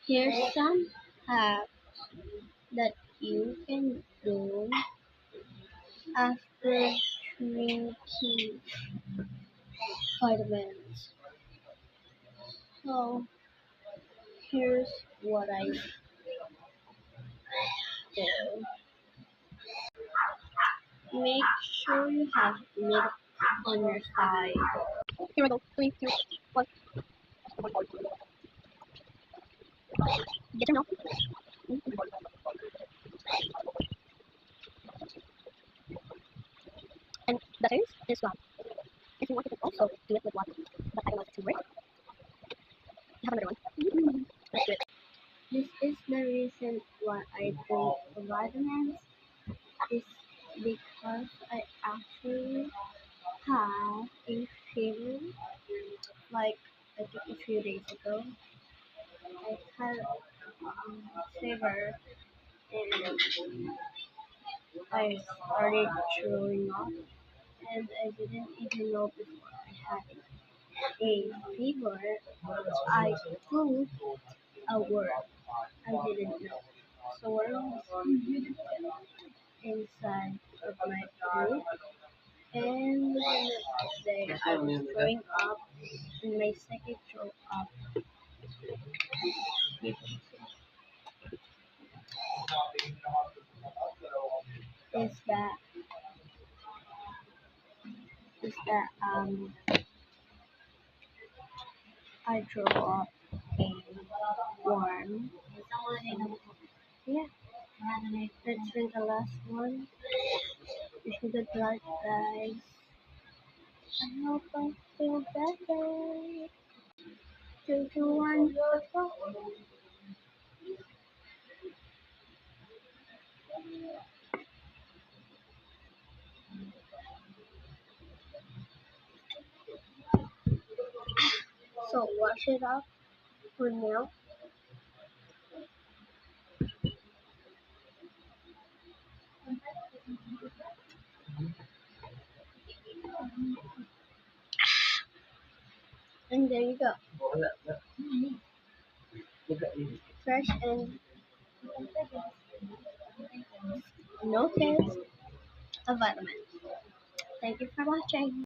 Here's some hacks that you can do after drinking vitamins. So here's what I do. Make sure you have milk on your side. Here we go. 3, 2, 1. Get your milk. And the taste is gone. If you want, you can also do it with water. But I don't want it to work. I have another one. Let's do it. This is the reason why I drink vitamins. Is because I actually have a fever. Like I think a few days ago, I had fever and I started throwing up, and I didn't even know before I had a fever. I took a worm. I didn't know. So worm was inside of my throat, and the next day I was throwing up, and my second throw up is that is that I throw up a worm. Yeah, let's drink the last one. Wish me good luck, guys. I hope I feel better. 3, 2, 1, let's go. So wash it up with milk. And there you go. Fresh and no taste of vitamins. Thank you for watching.